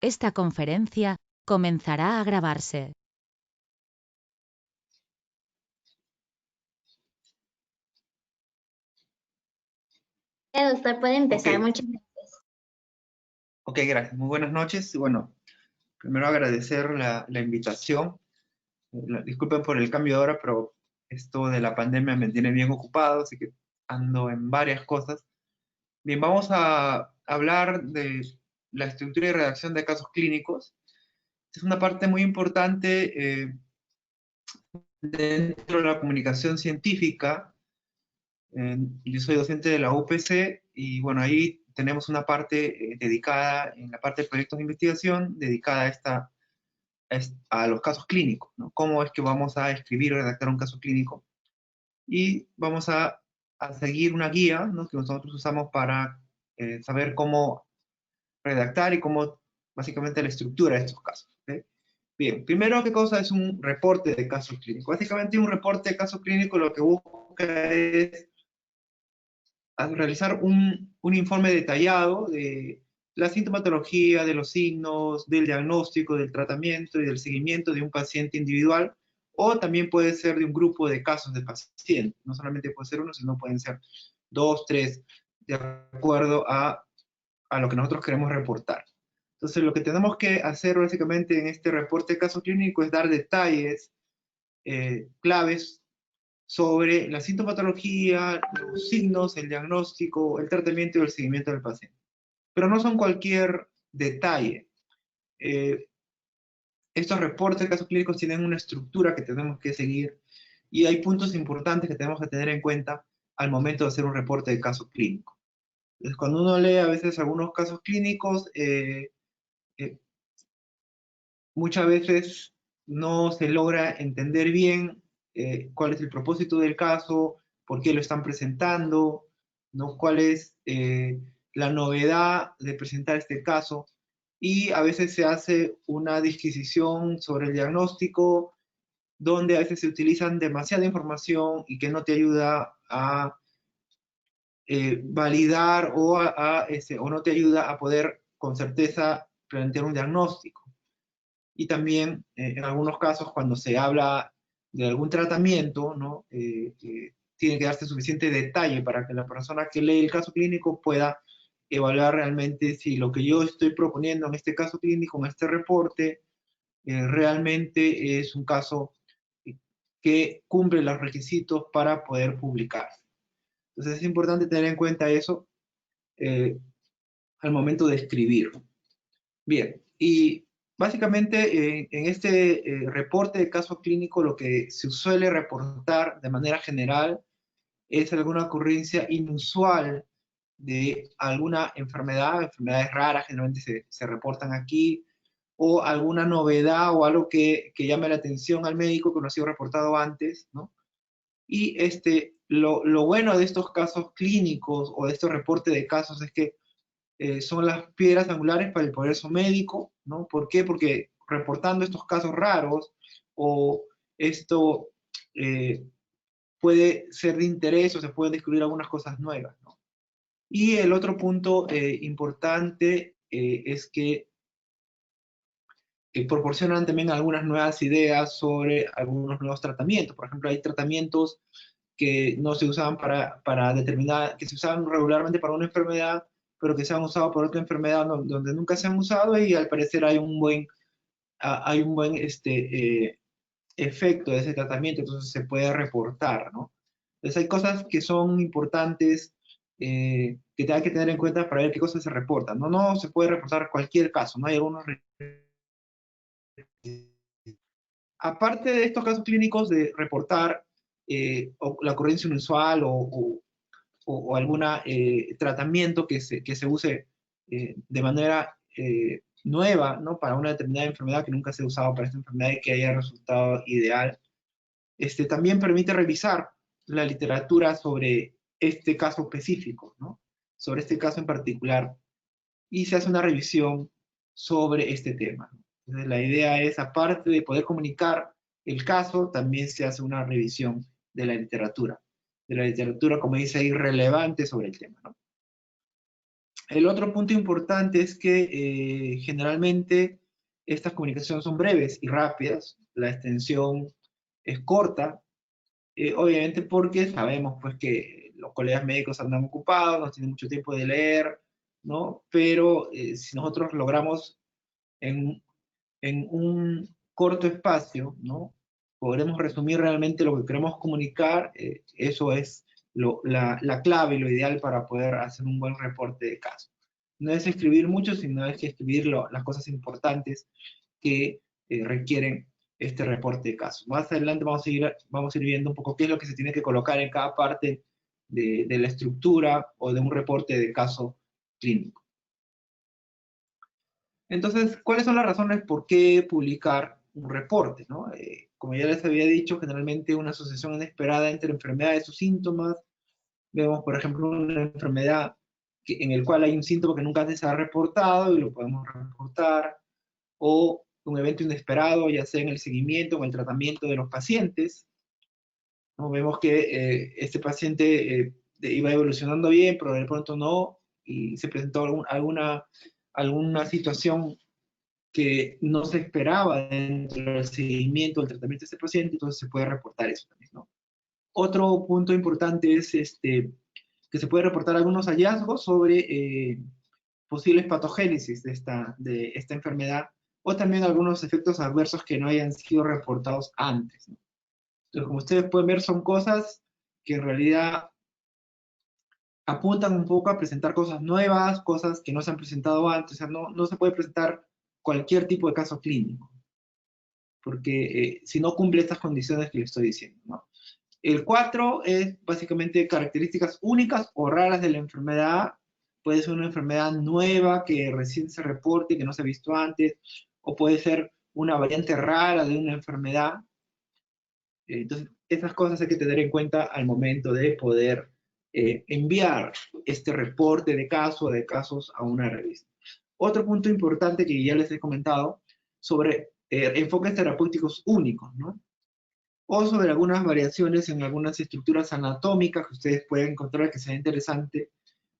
Esta conferencia comenzará a grabarse. Usted puede empezar. Ok. Muchas gracias. Ok, gracias. Muy buenas noches. Bueno, primero agradecer la invitación. Disculpen por el cambio de hora, pero esto de la pandemia me tiene bien ocupado, así que ando en varias cosas. Bien, vamos a hablar de la estructura y redacción de casos clínicos. Es una parte muy importante dentro de la comunicación científica. Yo soy docente de la UPC y bueno, ahí tenemos una parte dedicada, en la parte de proyectos de investigación, dedicada a los casos clínicos, ¿no? Cómo es que vamos a escribir o redactar un caso clínico. Y vamos a seguir una guía, ¿no?, que nosotros usamos para saber cómo redactar y cómo, básicamente, la estructura de estos casos. ¿Ok? Bien, primero, ¿qué cosa es un reporte de caso clínico? Básicamente, un reporte de caso clínico lo que busca es realizar un informe detallado de la sintomatología, de los signos, del diagnóstico, del tratamiento y del seguimiento de un paciente individual, o también puede ser de un grupo de casos de pacientes. No solamente puede ser uno, sino pueden ser dos, tres, de acuerdo a lo que nosotros queremos reportar. Entonces, lo que tenemos que hacer básicamente en este reporte de caso clínico es dar detalles claves sobre la sintomatología, los signos, el diagnóstico, el tratamiento y el seguimiento del paciente. Pero no son cualquier detalle. Estos reportes de casos clínicos tienen una estructura que tenemos que seguir y hay puntos importantes que tenemos que tener en cuenta al momento de hacer un reporte de caso clínico. Entonces, cuando uno lee a veces algunos casos clínicos, muchas veces no se logra entender bien cuál es el propósito del caso, por qué lo están presentando, ¿no?, cuál es la novedad de presentar este caso, y a veces se hace una disquisición sobre el diagnóstico, donde a veces se utilizan demasiada información y que no te ayuda a validar o no te ayuda a poder con certeza plantear un diagnóstico. Y también en algunos casos cuando se habla de algún tratamiento, ¿no?, tiene que darse suficiente detalle para que la persona que lee el caso clínico pueda evaluar realmente si lo que yo estoy proponiendo en este caso clínico, en este reporte, realmente es un caso que cumple los requisitos para poder publicarse. Entonces es importante tener en cuenta eso al momento de escribir. Bien, y básicamente en este reporte de caso clínico lo que se suele reportar de manera general es alguna ocurrencia inusual de alguna enfermedad, enfermedades raras generalmente se reportan aquí, o alguna novedad o algo que llame la atención al médico que no ha sido reportado antes, ¿no? Y lo bueno de estos casos clínicos o de estos reportes de casos es que son las piedras angulares para el progreso médico, ¿no? ¿Por qué? Porque reportando estos casos raros o esto puede ser de interés o se pueden descubrir algunas cosas nuevas, ¿no? Y el otro punto importante es que proporcionan también algunas nuevas ideas sobre algunos nuevos tratamientos. Por ejemplo, hay tratamientos que no se usaban para determinar, que se usaban regularmente para una enfermedad, pero que se han usado por otra enfermedad donde nunca se han usado, y al parecer hay un buen efecto de ese tratamiento, entonces se puede reportar, ¿no? Entonces hay cosas que son importantes que hay que tener en cuenta para ver qué cosas se reportan. No se puede reportar cualquier caso, ¿no? Hay algunos. Aparte de estos casos clínicos de reportar la ocurrencia inusual o algún tratamiento que se use de manera nueva, ¿no?, para una determinada enfermedad que nunca se ha usado para esta enfermedad y que haya resultado ideal, también permite revisar la literatura sobre este caso específico, ¿no?, sobre este caso en particular, y se hace una revisión sobre este tema. Entonces, la idea es, aparte de poder comunicar el caso, también se hace una revisión de la literatura, como dice ahí, relevante sobre el tema, ¿no? El otro punto importante es que generalmente estas comunicaciones son breves y rápidas, la extensión es corta, obviamente porque sabemos pues que los colegas médicos andan ocupados, no tienen mucho tiempo de leer, ¿no? Pero si nosotros logramos en, en un corto espacio, ¿no? Podremos resumir realmente lo que queremos comunicar, eso es la clave y lo ideal para poder hacer un buen reporte de caso. No es escribir mucho, sino es que escribir las cosas importantes que requieren este reporte de caso. Más adelante vamos a ir viendo un poco qué es lo que se tiene que colocar en cada parte de la estructura o de un reporte de caso clínico. Entonces, ¿cuáles son las razones por qué publicar un reporte? ¿No? Como ya les había dicho, generalmente una asociación inesperada entre enfermedades o síntomas. Vemos, por ejemplo, una enfermedad en el cual hay un síntoma que nunca antes se ha reportado y lo podemos reportar, o un evento inesperado, ya sea en el seguimiento o en el tratamiento de los pacientes. ¿No? Vemos que este paciente iba evolucionando bien, pero de pronto no, y se presentó alguna situación que no se esperaba dentro del seguimiento, del tratamiento de este paciente, entonces se puede reportar eso también, ¿no? Otro punto importante es que se puede reportar algunos hallazgos sobre posibles patogénesis de esta enfermedad o también algunos efectos adversos que no hayan sido reportados antes, ¿no? Entonces, como ustedes pueden ver, son cosas que en realidad apuntan un poco a presentar cosas nuevas, cosas que no se han presentado antes, o sea, no se puede presentar cualquier tipo de caso clínico, porque si no cumple estas condiciones que le estoy diciendo, ¿no? El 4 es básicamente características únicas o raras de la enfermedad. Puede ser una enfermedad nueva que recién se reporte, que no se ha visto antes, o puede ser una variante rara de una enfermedad. Entonces, esas cosas hay que tener en cuenta al momento de poder enviar este reporte de casos a una revista. Otro punto importante que ya les he comentado sobre enfoques terapéuticos únicos, ¿no? O sobre algunas variaciones en algunas estructuras anatómicas que ustedes pueden encontrar que sea interesante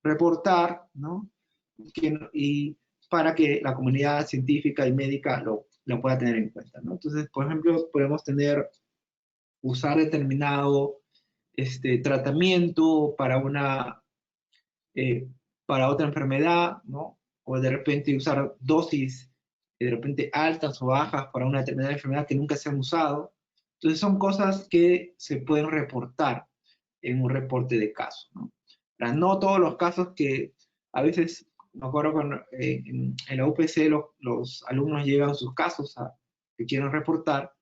reportar, ¿no? Y para que la comunidad científica y médica lo pueda tener en cuenta, ¿no? Entonces, por ejemplo, podemos usar determinado tratamiento eh, para otra enfermedad, ¿no? O de repente usar dosis de repente altas o bajas para una determinada enfermedad que nunca se han usado. Entonces son cosas que se pueden reportar en un reporte de caso, ¿no? Para no todos los casos que a veces, me acuerdo en la UPC los alumnos llevan sus casos que quieren reportar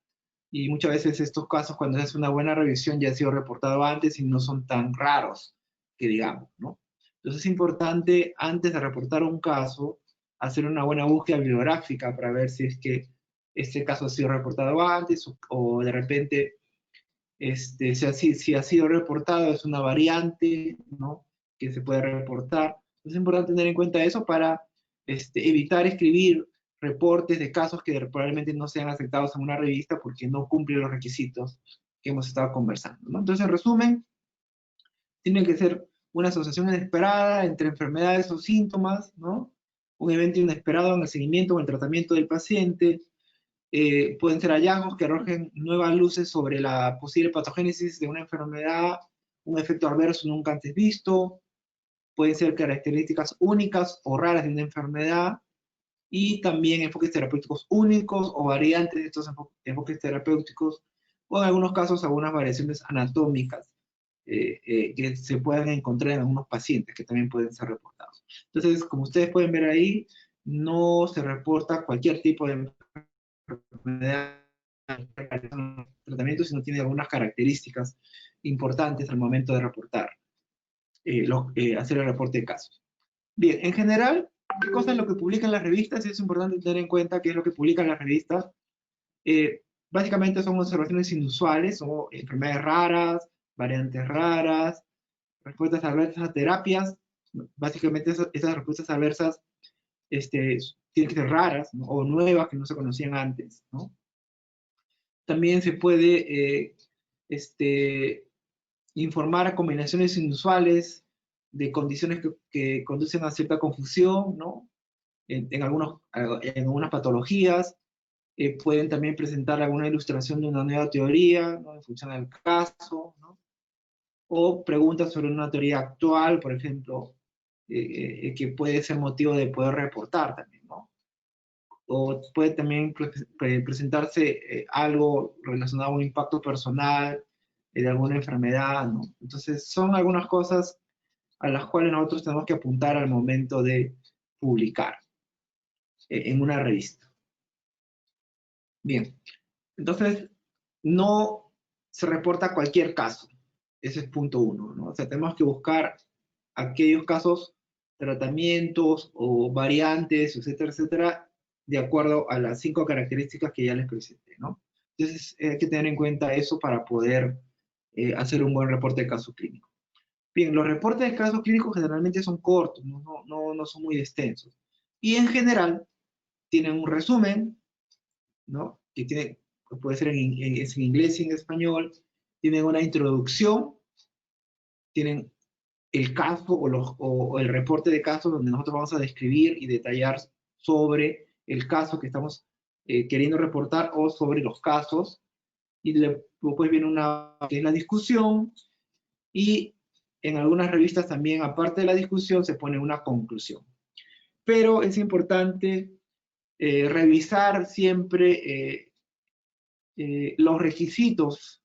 y muchas veces estos casos cuando se hace una buena revisión ya han sido reportados antes y no son tan raros que digamos, ¿no? Entonces es importante antes de reportar un caso hacer una buena búsqueda bibliográfica para ver si es que este caso ha sido reportado antes o de repente si ha sido reportado es una variante, ¿no? Que se puede reportar. Es importante tener en cuenta eso para evitar escribir reportes de casos que probablemente no sean aceptados en una revista porque no cumplen los requisitos que hemos estado conversando, ¿no? Entonces, en resumen, tiene que ser una asociación inesperada entre enfermedades o síntomas, ¿no? Un evento inesperado en el seguimiento o el tratamiento del paciente. Pueden ser hallazgos que arrojen nuevas luces sobre la posible patogénesis de una enfermedad, un efecto adverso nunca antes visto. Pueden ser características únicas o raras de una enfermedad y también enfoques terapéuticos únicos o variantes de estos enfoques terapéuticos o en algunos casos algunas variaciones anatómicas que se pueden encontrar en algunos pacientes que también pueden ser reportados. Entonces, como ustedes pueden ver ahí, no se reporta cualquier tipo de enfermedad tratamiento si no tiene algunas características importantes al momento de reportar, hacer el reporte de casos. Bien, en general, ¿qué cosa es lo que publican las revistas? Es importante tener en cuenta qué es lo que publican las revistas. Básicamente son observaciones inusuales o enfermedades raras, variantes raras, respuestas adversas a terapias. Básicamente esas respuestas adversas tienen que ser raras, ¿no? O nuevas que no se conocían antes, ¿no? También se puede informar a combinaciones inusuales de condiciones que conducen a cierta confusión, ¿no? En algunas patologías. Pueden también presentar alguna ilustración de una nueva teoría, ¿no? En función del caso, ¿no? O preguntas sobre una teoría actual, por ejemplo, que puede ser motivo de poder reportar también, ¿no? O puede también presentarse algo relacionado a un impacto personal de alguna enfermedad, ¿no? Entonces, son algunas cosas a las cuales nosotros tenemos que apuntar al momento de publicar en una revista. Bien, entonces, no se reporta cualquier caso. Ese es punto uno, ¿no? O sea, tenemos que buscar aquellos casos, tratamientos o variantes, etcétera, etcétera, de acuerdo a las 5 características que ya les presenté, ¿no? Entonces, hay que tener en cuenta eso para poder hacer un buen reporte de caso clínico. Bien, los reportes de casos clínicos generalmente son cortos, no son muy extensos. Y en general, tienen un resumen, ¿no? Que tiene, puede ser en inglés y en español, tienen una introducción, tienen el caso o el reporte de casos donde nosotros vamos a describir y detallar sobre el caso que estamos queriendo reportar o sobre los casos. Y después viene una que es la discusión, y en algunas revistas también, aparte de la discusión, se pone una conclusión. Pero es importante revisar siempre los requisitos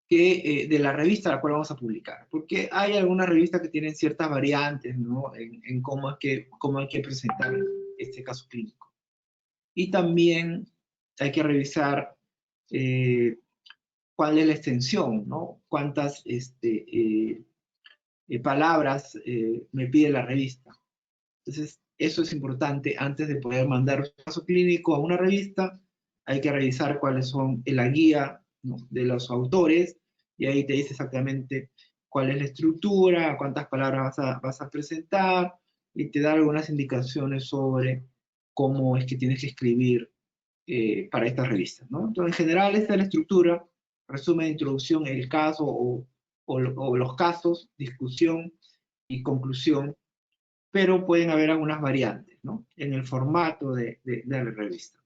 de la revista a la cual vamos a publicar, porque hay algunas revistas que tienen ciertas variantes, ¿no? En cómo hay que presentar este caso clínico. Y también hay que revisar cuál es la extensión, ¿no? Cuántas palabras me pide la revista. Entonces, eso es importante antes de poder mandar un caso clínico a una revista. Hay que revisar cuáles son la guía, ¿no? De los autores, y ahí te dice exactamente cuál es la estructura, cuántas palabras vas a presentar, y te da algunas indicaciones sobre cómo es que tienes que escribir para estas revistas, ¿no? Entonces, en general, esta es la estructura: resumen, introducción, el caso o los casos, discusión y conclusión, pero pueden haber algunas variantes, ¿no? En el formato de la revista.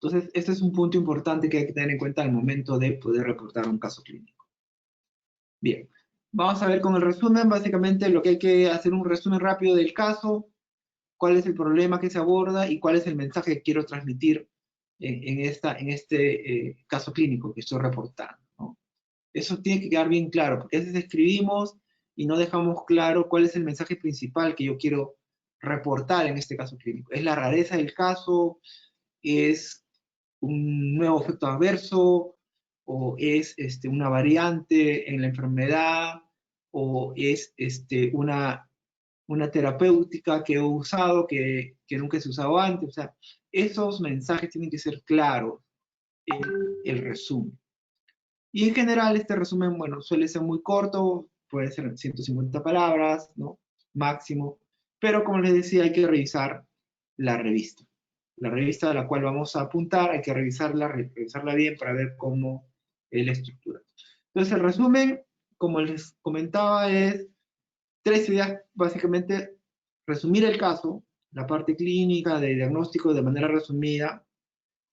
Entonces, este es un punto importante que hay que tener en cuenta al momento de poder reportar un caso clínico. Bien, vamos a ver con el resumen. Básicamente lo que hay que hacer un resumen rápido del caso, cuál es el problema que se aborda y cuál es el mensaje que quiero transmitir en este caso clínico que estoy reportando, ¿no? Eso tiene que quedar bien claro, porque a veces escribimos y no dejamos claro cuál es el mensaje principal que yo quiero reportar en este caso clínico. ¿Es la rareza del caso? ¿Es un nuevo efecto adverso? ¿O es una variante en la enfermedad? ¿O es una terapéutica que he usado que nunca se usado antes? O sea, esos mensajes tienen que ser claros en el resumen. Y en general este resumen, bueno, suele ser muy corto, puede ser 150 palabras, ¿no? Máximo. Pero como les decía, hay que revisar la revista. La revista a la cual vamos a apuntar, hay que revisarla bien para ver cómo es la estructura. Entonces el resumen, como les comentaba, es 3 ideas, básicamente: resumir el caso, la parte clínica de diagnóstico de manera resumida,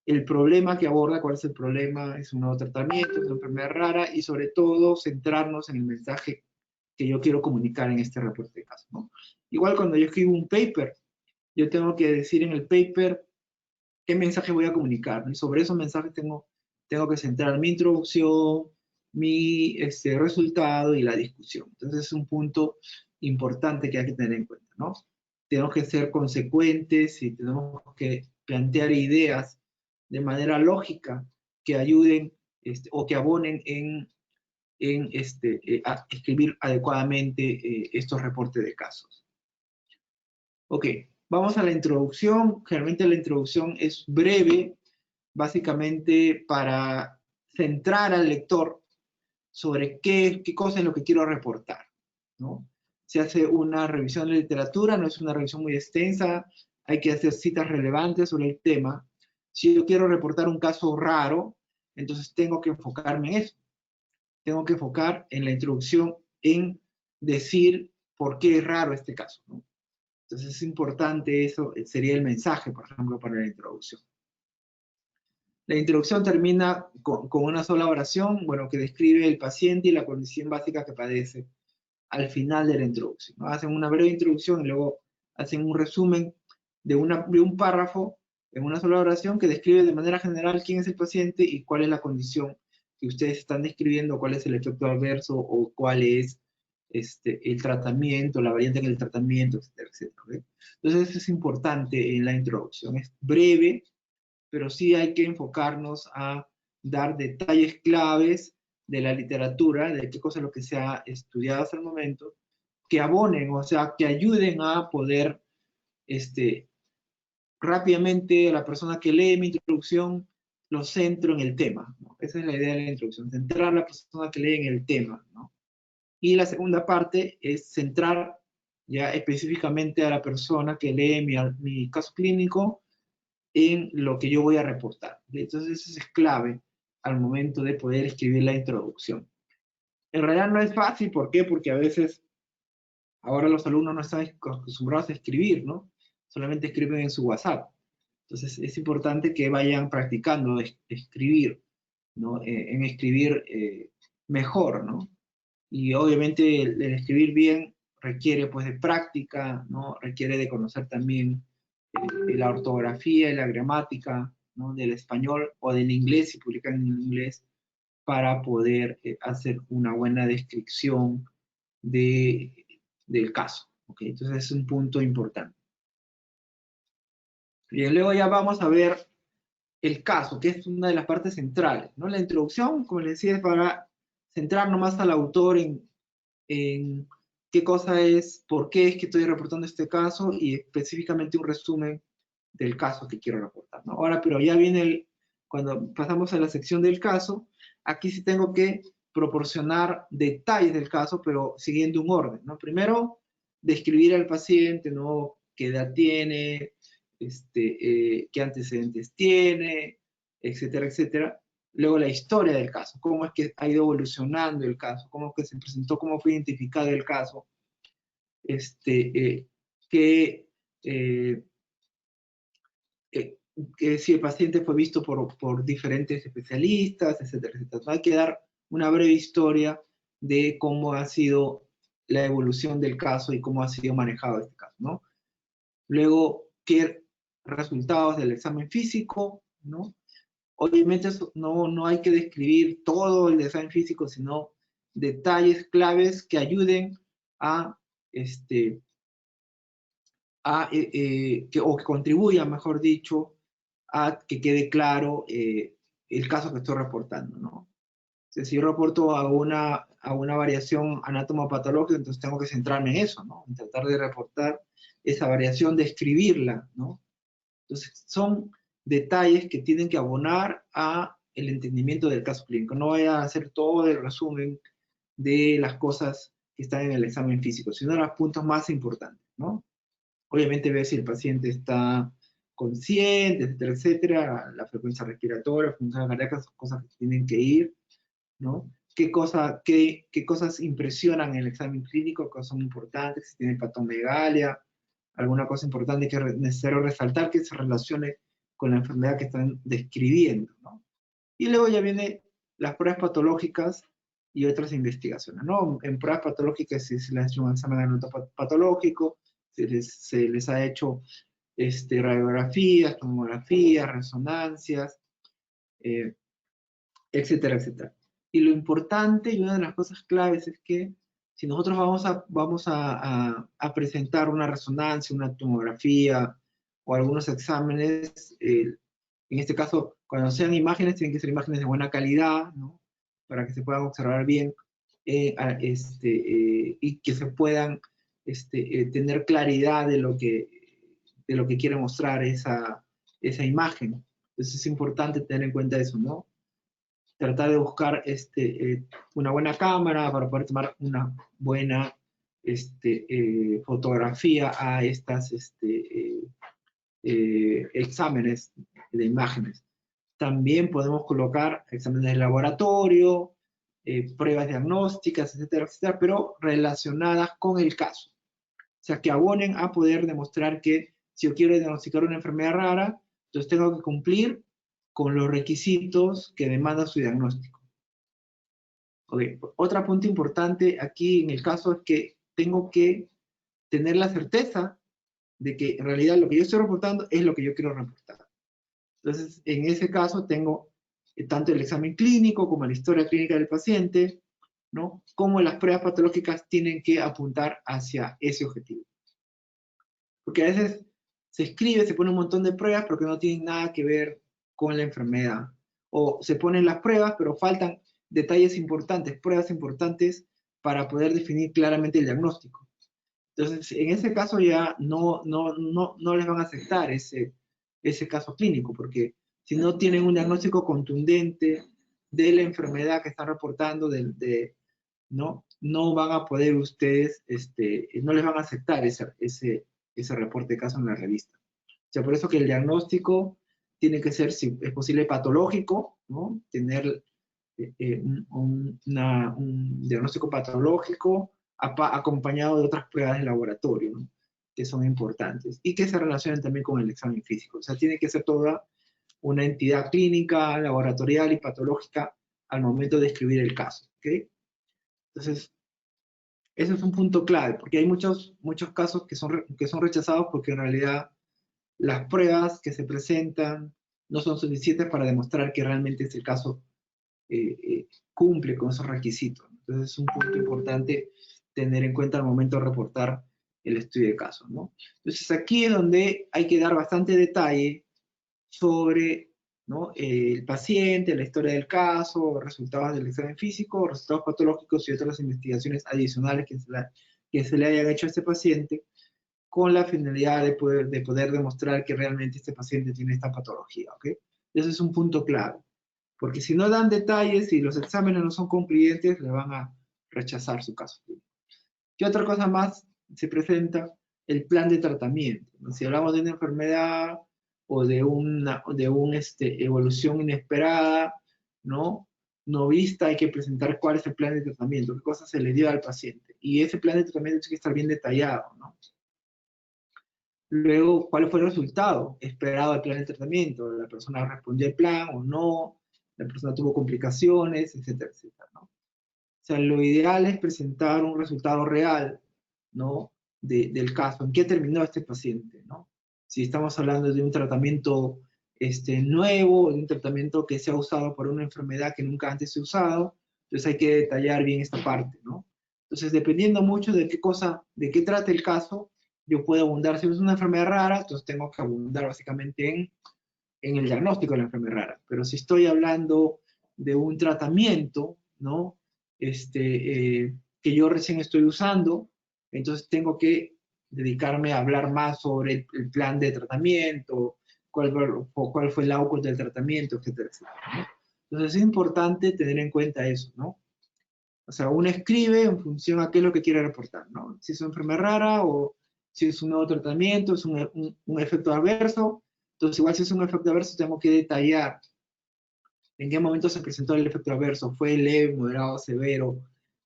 el problema que aborda, cuál es el problema, es un nuevo tratamiento, es una enfermedad rara, y sobre todo centrarnos en el mensaje que yo quiero comunicar en este reporte de caso, ¿no? Igual cuando yo escribo un paper, yo tengo que decir en el paper qué mensaje voy a comunicar, ¿no? Y sobre esos mensajes tengo que centrar mi introducción, mi resultado y la discusión. Entonces es un punto importante que hay que tener en cuenta, ¿no? Tenemos que ser consecuentes y tenemos que plantear ideas de manera lógica que ayuden o que abonen a escribir adecuadamente estos reportes de casos. Ok, vamos a la introducción. Generalmente la introducción es breve, básicamente para centrar al lector sobre qué cosa es lo que quiero reportar, ¿no? Se hace una revisión de literatura, no es una revisión muy extensa, hay que hacer citas relevantes sobre el tema. Si yo quiero reportar un caso raro, entonces tengo que enfocarme en eso. Tengo que enfocar en la introducción en decir por qué es raro este caso, ¿no? Entonces es importante eso, sería el mensaje, por ejemplo, para la introducción. La introducción termina con una sola oración, bueno, que describe el paciente y la condición básica que padece al final de la introducción, ¿no? Hacen una breve introducción y luego hacen un resumen de un párrafo en una sola oración que describe de manera general quién es el paciente y cuál es la condición que ustedes están describiendo, cuál es el efecto adverso o cuál es el tratamiento, la variante en el tratamiento, etcétera, etcétera, ¿okay? Entonces eso es importante en la introducción. Es breve, pero sí hay que enfocarnos a dar detalles claves de la literatura, de qué cosa es lo que se ha estudiado hasta el momento, que abonen, o sea, que ayuden a poder rápidamente a la persona que lee mi introducción, lo centro en el tema, ¿no? Esa es la idea de la introducción, centrar a la persona que lee en el tema, ¿no? Y la segunda parte es centrar ya específicamente a la persona que lee mi caso clínico en lo que yo voy a reportar. Entonces eso es clave al momento de poder escribir la introducción. En realidad no es fácil, ¿por qué? Porque a veces ahora los alumnos no están acostumbrados a escribir, ¿no? Solamente escriben en su WhatsApp. Entonces es importante que vayan practicando escribir, ¿no? En escribir mejor, ¿no? Y obviamente el escribir bien requiere pues de práctica, ¿no? Requiere de conocer también la ortografía y la gramática, ¿no? Del español o del inglés, si publican en inglés, para poder hacer una buena descripción del caso. ¿Okay? Entonces es un punto importante. Bien, luego ya vamos a ver el caso, que es una de las partes centrales, ¿no? La introducción, como les decía, es para centrar nomás al autor en qué cosa es, por qué es que estoy reportando este caso y específicamente un resumen del caso que quiero reportar, ¿no? Ahora, pero ya viene cuando pasamos a la sección del caso, aquí sí tengo que proporcionar detalles del caso, pero siguiendo un orden, ¿no? Primero, describir al paciente, ¿no? ¿Qué edad tiene? Qué antecedentes tiene, etcétera, etcétera. Luego la historia del caso, cómo es que ha ido evolucionando el caso, cómo es que se presentó, cómo fue identificado el caso, que, eh, que si el paciente fue visto por diferentes especialistas, etcétera, etcétera. Hay que dar una breve historia de cómo ha sido la evolución del caso y cómo ha sido manejado este caso, ¿no? Luego, qué resultados del examen físico, ¿no? Obviamente no hay que describir todo el examen físico, sino detalles claves que ayuden a, o que contribuyan, mejor dicho, a que quede claro el caso que estoy reportando, ¿no? O sea, si yo reporto a una variación anatomopatológica, entonces tengo que centrarme en eso, ¿no? En tratar de reportar esa variación, describirla, ¿no? Entonces, son detalles que tienen que abonar a el entendimiento del caso clínico. No voy a hacer todo el resumen de las cosas que están en el examen físico, sino los puntos más importantes, ¿no? Obviamente ver si el paciente está consciente, etcétera, etcétera, la frecuencia respiratoria, la función cardíaca, son cosas que tienen que ir, ¿no? ¿Qué cosas impresionan en el examen clínico, que son importantes? Si tiene hepatomegalia, alguna cosa importante que es necesario resaltar que se relacione con la enfermedad que están describiendo, ¿no? Y luego ya vienen las pruebas patológicas y otras investigaciones, ¿no? En pruebas patológicas se les ha hecho un examen anatopatológico, se les ha hecho radiografías, tomografías, resonancias, eh, etcétera, etcétera. Y lo importante y una de las cosas claves es que si nosotros vamos a presentar una resonancia, una tomografía o algunos exámenes, en este caso, cuando sean imágenes, tienen que ser imágenes de buena calidad, ¿no? Para que se puedan observar bien y que se puedan tener claridad de lo que quiere mostrar esa imagen. Entonces es importante tener en cuenta eso, ¿no? Tratar de buscar una buena cámara para poder tomar una buena fotografía a estas exámenes de imágenes. También podemos colocar exámenes de laboratorio, pruebas diagnósticas, etcétera, etcétera, pero relacionadas con el caso. O sea, que abonen a poder demostrar que si yo quiero diagnosticar una enfermedad rara, entonces tengo que cumplir con los requisitos que demanda su diagnóstico. Okay. Otro punto importante aquí en el caso es que tengo que tener la certeza de que en realidad lo que yo estoy reportando es lo que yo quiero reportar. Entonces, en ese caso tengo tanto el examen clínico como la historia clínica del paciente, ¿no? Como las pruebas patológicas tienen que apuntar hacia ese objetivo. Porque a veces se escribe, se pone un montón de pruebas, pero que no tienen nada que ver con la enfermedad. O se ponen las pruebas, pero faltan detalles importantes, pruebas importantes para poder definir claramente el diagnóstico. Entonces, en ese caso ya no les van a aceptar ese caso clínico, porque si no tienen un diagnóstico contundente de la enfermedad que están reportando, no van a poder ustedes, no les van a aceptar ese reporte de caso en la revista. O sea, por eso que el diagnóstico tiene que ser, si es posible, patológico, ¿no? Tener un diagnóstico patológico acompañado de otras pruebas de laboratorio, ¿no? Que son importantes y que se relacionen también con el examen físico. O sea, tiene que ser toda una entidad clínica, laboratorial y patológica al momento de escribir el caso. ¿Okay? Entonces, ese es un punto clave, porque hay muchos casos que son rechazados porque en realidad las pruebas que se presentan no son suficientes para demostrar que realmente ese caso cumple con esos requisitos. Entonces es un punto importante tener en cuenta al momento de reportar el estudio de caso, ¿no? Entonces aquí es donde hay que dar bastante detalle sobre, ¿no? El paciente, la historia del caso, resultados del examen físico, resultados patológicos y otras investigaciones adicionales que se le hayan hecho a este paciente con la finalidad de poder demostrar que realmente este paciente tiene esta patología, ¿ok? Ese es un punto clave, porque si no dan detalles y los exámenes no son concluyentes, le van a rechazar su caso. ¿Qué otra cosa más se presenta? El plan de tratamiento. Si hablamos de una enfermedad o de una evolución inesperada, ¿no? No vista, hay que presentar cuál es el plan de tratamiento, qué cosas se le dio al paciente. Y ese plan de tratamiento tiene que estar bien detallado, ¿no? Luego, ¿cuál fue el resultado esperado del plan de tratamiento? ¿La persona respondió al plan o no? ¿La persona tuvo complicaciones? Etcétera, etcétera, ¿no? O sea, lo ideal es presentar un resultado real, ¿no? Del caso, en qué terminó este paciente, ¿no? Si estamos hablando de un tratamiento nuevo, de un tratamiento que se ha usado por una enfermedad que nunca antes se ha usado, entonces hay que detallar bien esta parte, ¿no? Entonces, dependiendo mucho de qué trata el caso, yo puedo abundar, si es una enfermedad rara, entonces tengo que abundar básicamente en el diagnóstico de la enfermedad rara. Pero si estoy hablando de un tratamiento, ¿no? Que yo recién estoy usando, entonces tengo que dedicarme a hablar más sobre el plan de tratamiento, cuál fue el outcome del tratamiento, etcétera, etcétera, ¿no? Entonces es importante tener en cuenta eso, ¿no? O sea, uno escribe en función a qué es lo que quiere reportar, ¿no? Si es una enfermedad rara o si es un nuevo tratamiento, es un efecto adverso. Entonces, igual si es un efecto adverso, tengo que detallar en qué momento se presentó el efecto adverso. ¿Fue leve, moderado, severo?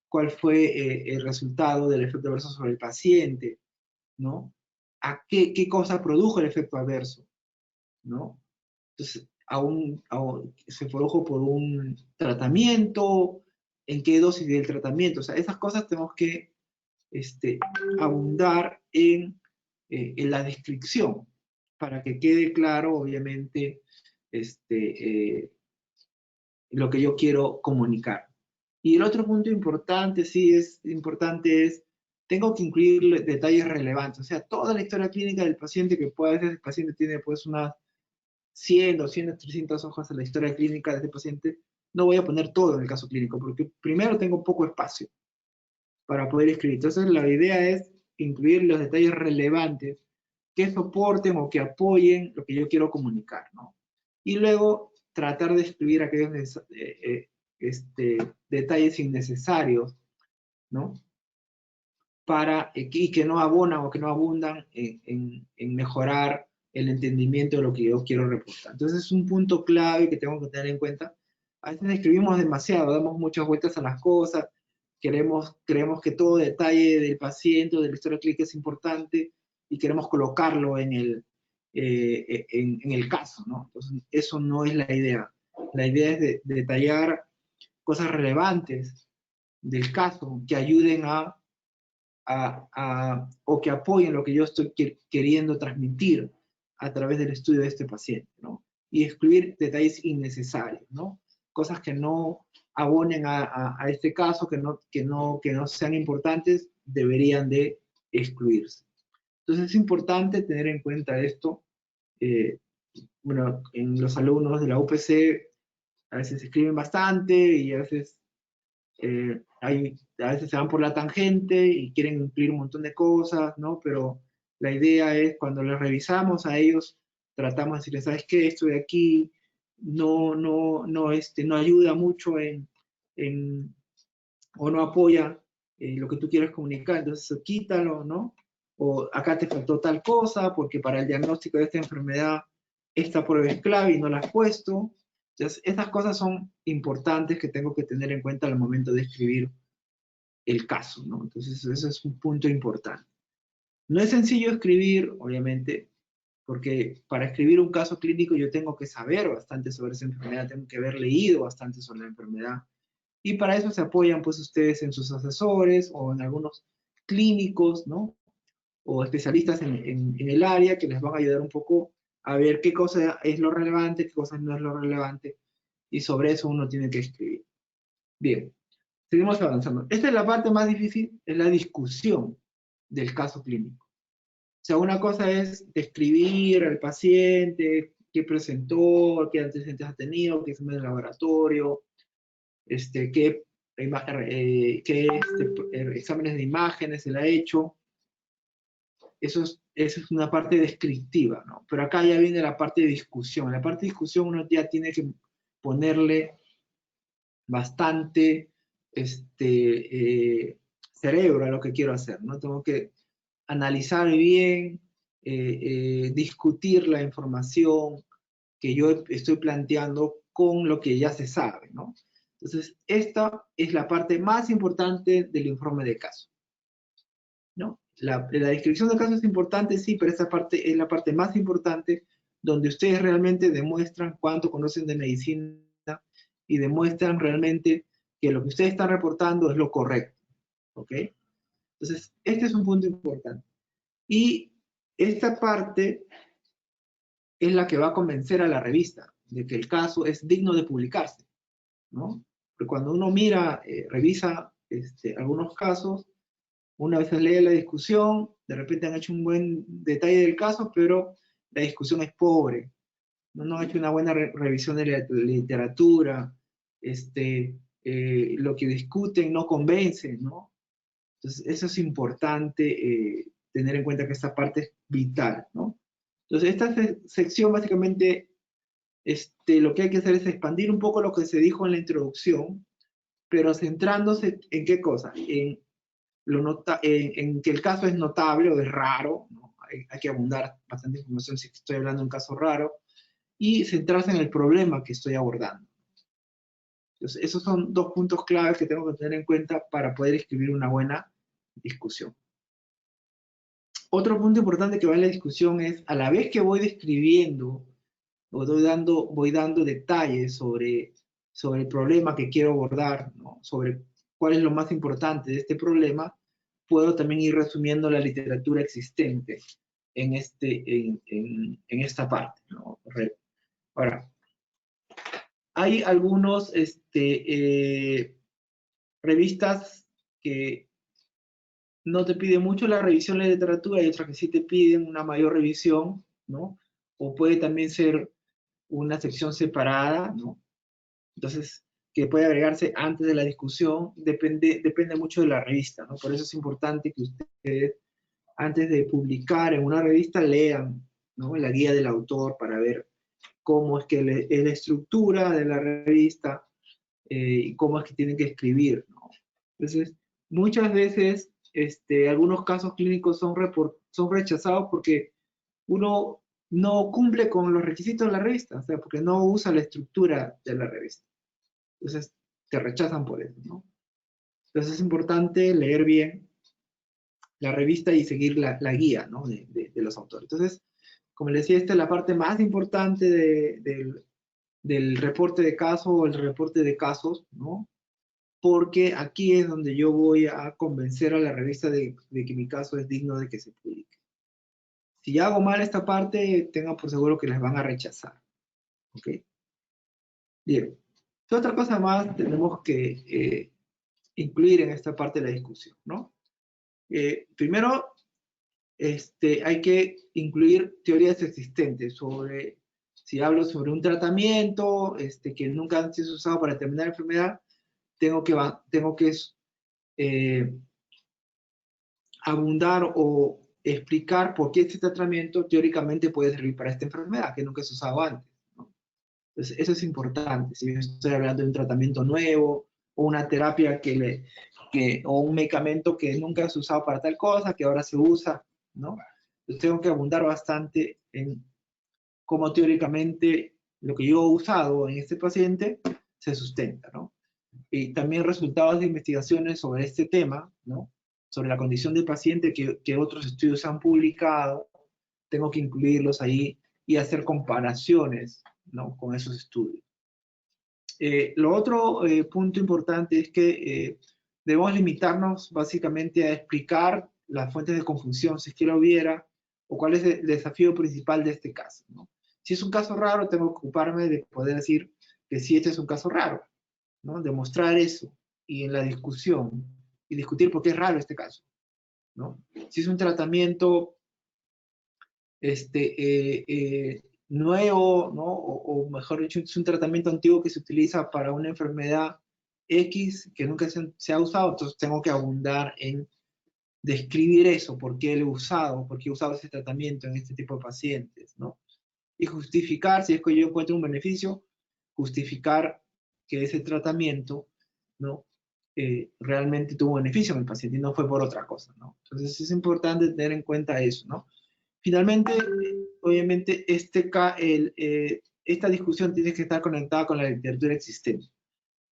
¿Cuál fue el resultado del efecto adverso sobre el paciente? ¿No? ¿A qué cosa produjo el efecto adverso? ¿No? Entonces, se produjo por un tratamiento, en qué dosis del tratamiento. O sea, esas cosas tenemos que abundar en la descripción para que quede claro, obviamente, lo que yo quiero comunicar. Y el otro punto importante, sí es importante, es tengo que incluir detalles relevantes. O sea, toda la historia clínica del paciente, que puede ser, el paciente tiene pues unas 100, 200, 300 hojas de la historia clínica de este paciente, no voy a poner todo en el caso clínico, porque primero tengo poco espacio para poder escribir. Entonces, la idea es incluir los detalles relevantes que soporten o que apoyen lo que yo quiero comunicar, ¿no? Y luego tratar de escribir aquellos detalles innecesarios, ¿no? Y que no abonan o que no abundan en mejorar el entendimiento de lo que yo quiero reportar. Entonces es un punto clave que tengo que tener en cuenta A veces escribimos demasiado, damos muchas vueltas a las cosas, creemos que todo detalle del paciente o de la historia clínica es importante y queremos colocarlo en el caso, ¿no? Entonces, eso no es la idea. La idea es detallar cosas relevantes del caso que ayuden o que apoyen lo que yo estoy queriendo transmitir a través del estudio de este paciente, ¿no? Y excluir detalles innecesarios, ¿no? Cosas que no abonen a este caso, que no sean importantes, deberían de excluirse. Entonces es importante tener en cuenta esto. Eh, bueno, en los alumnos de la UPC a veces escriben bastante y a veces se van por la tangente y quieren incluir un montón de cosas, ¿no? Pero la idea es, cuando les revisamos a ellos, tratamos de decirles, ¿sabes qué? Esto de aquí no ayuda mucho en o no apoya lo que tú quieres comunicar, entonces quítalo, ¿no? O acá te faltó tal cosa, porque para el diagnóstico de esta enfermedad esta prueba es clave y no la has puesto. Entonces, estas cosas son importantes que tengo que tener en cuenta al momento de escribir el caso, ¿no? Entonces, ese es un punto importante. No es sencillo escribir, obviamente, porque para escribir un caso clínico yo tengo que saber bastante sobre esa enfermedad, tengo que haber leído bastante sobre la enfermedad, y para eso se apoyan pues ustedes en sus asesores o en algunos clínicos, ¿no? O especialistas en el área que les van a ayudar un poco a ver qué cosa es lo relevante, qué cosa no es lo relevante, y sobre eso uno tiene que escribir. Bien, seguimos avanzando. Esta es la parte más difícil, es la discusión del caso clínico. O sea, una cosa es describir al paciente, qué presentó, qué antecedentes ha tenido, qué examen de laboratorio, qué, exámenes de imágenes se le ha hecho. Eso es una parte descriptiva, ¿no? Pero acá ya viene la parte de discusión. En la parte de discusión uno ya tiene que ponerle bastante cerebro a lo que quiero hacer, ¿no? Tengo que analizar bien, discutir la información que yo estoy planteando con lo que ya se sabe, ¿no? Entonces, esta es la parte más importante del informe de caso, ¿no? La descripción del caso es importante, sí, pero esta parte es la parte más importante, donde ustedes realmente demuestran cuánto conocen de medicina y demuestran realmente que lo que ustedes están reportando es lo correcto, ¿ok? Entonces, este es un punto importante. Y esta parte es la que va a convencer a la revista de que el caso es digno de publicarse, ¿no? Porque cuando uno mira, revisa algunos casos, una vez lee la discusión, de repente han hecho un buen detalle del caso, pero la discusión es pobre, no han hecho una buena revisión de la literatura, lo que discuten no convence, ¿no? Entonces, eso es importante, tener en cuenta que esta parte es vital, ¿no? Entonces, esta sección básicamente, lo que hay que hacer es expandir un poco lo que se dijo en la introducción, pero centrándose en qué cosa, en que el caso es notable o es raro, ¿no? Hay que abundar bastante información si estoy hablando de un caso raro, y centrarse en el problema que estoy abordando. Entonces, esos son dos puntos claves que tengo que tener en cuenta para poder escribir una buena discusión. Otro punto importante que va en la discusión es, a la vez que voy describiendo o voy dando detalles sobre el problema que quiero abordar, ¿no? Sobre cuál es lo más importante de este problema, puedo también ir resumiendo la literatura existente en esta parte, ¿no? Ahora, hay algunos revistas que no te piden mucho la revisión de la literatura, y otras que sí te piden una mayor revisión, ¿no? O puede también ser una sección separada, ¿no? Entonces, que puede agregarse antes de la discusión, depende mucho de la revista, ¿no? Por eso es importante que ustedes, antes de publicar en una revista, lean, ¿no? La guía del autor para ver cómo es que es la estructura de la revista, y cómo es que tienen que escribir, ¿no? Entonces, muchas veces, algunos casos clínicos son rechazados porque uno no cumple con los requisitos de la revista, o sea, porque no usa la estructura de la revista. Entonces, te rechazan por eso, ¿no? Entonces es importante leer bien la revista y seguir la guía, ¿no? de los autores. Entonces, como les decía, esta es la parte más importante del reporte de caso o el reporte de casos, ¿no? Porque aquí es donde yo voy a convencer a la revista de que mi caso es digno de que se publique. Si hago mal esta parte, tengan por seguro que les van a rechazar. ¿Ok? Bien. ¿Qué otra cosa más tenemos que incluir en esta parte de la discusión, ¿no? Primero, hay que incluir teorías existentes sobre, si hablo sobre un tratamiento que nunca han sido usado para determinar la enfermedad, tengo que eh, abundar o explicar por qué este tratamiento teóricamente puede servir para esta enfermedad que nunca se ha usado antes, ¿no? Entonces, eso es importante. Si yo estoy hablando de un tratamiento nuevo o una terapia o un medicamento que nunca se ha usado para tal cosa, que ahora se usa, ¿no? Entonces, tengo que abundar bastante en cómo teóricamente lo que yo he usado en este paciente se sustenta, ¿no? Y también resultados de investigaciones sobre este tema, ¿no? Sobre la condición del paciente que otros estudios han publicado, tengo que incluirlos ahí y hacer comparaciones, ¿no? Con esos estudios. Lo otro punto importante es que debemos limitarnos básicamente a explicar las fuentes de confusión, si es que lo hubiera, o cuál es el desafío principal de este caso, ¿no? Si es un caso raro, tengo que ocuparme de poder decir que sí, este es un caso raro, ¿no? Demostrar eso y en la discusión y discutir por qué es raro este caso, ¿no? Si es un tratamiento nuevo, ¿no? O mejor dicho, es un tratamiento antiguo que se utiliza para una enfermedad X que nunca se ha usado, entonces tengo que abundar en describir eso, por qué lo he usado, por qué he usado ese tratamiento en este tipo de pacientes, ¿no? Y justificar, si es que yo encuentro un beneficio, justificar que ese tratamiento, ¿no? Realmente tuvo beneficio en el paciente y no fue por otra cosa, ¿no? Entonces es importante tener en cuenta eso, ¿no? Finalmente, obviamente, esta discusión tiene que estar conectada con la literatura existente.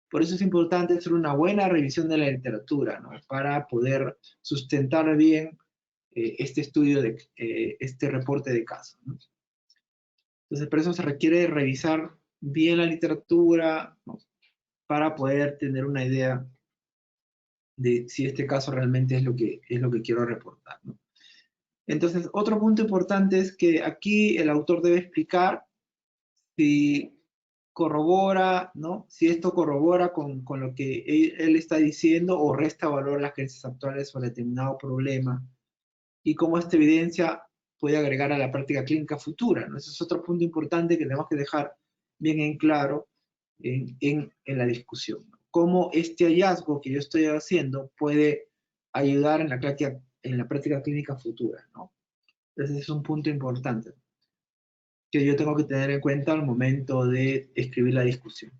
Por eso es importante hacer una buena revisión de la literatura, ¿no? Para poder sustentar bien este estudio, este reporte de caso, ¿no? Entonces, por eso se requiere revisar bien la literatura, ¿no? Para poder tener una idea de si este caso realmente es lo que quiero reportar, ¿no? Entonces, otro punto importante es que aquí el autor debe explicar si corrobora, ¿no? Si esto corrobora con lo que él está diciendo o resta valor a las creencias actuales sobre determinado problema y cómo esta evidencia puede agregar a la práctica clínica futura, ¿no? Ese es otro punto importante que tenemos que dejar bien en claro en la discusión, ¿no? Cómo este hallazgo que yo estoy haciendo puede ayudar en la práctica clínica futura, ¿no? Ese es un punto importante que yo tengo que tener en cuenta al momento de escribir la discusión.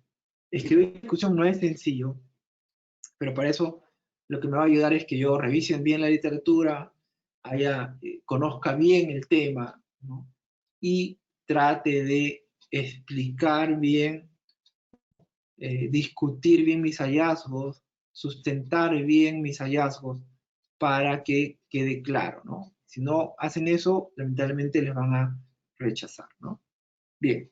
Escribir la discusión no es sencillo, pero para eso lo que me va a ayudar es que yo revise bien la literatura, conozca bien el tema, ¿no? Y trate de explicar bien, discutir bien mis hallazgos, sustentar bien mis hallazgos para que quede claro, ¿no? Si no hacen eso, lamentablemente les van a rechazar, ¿no? Bien.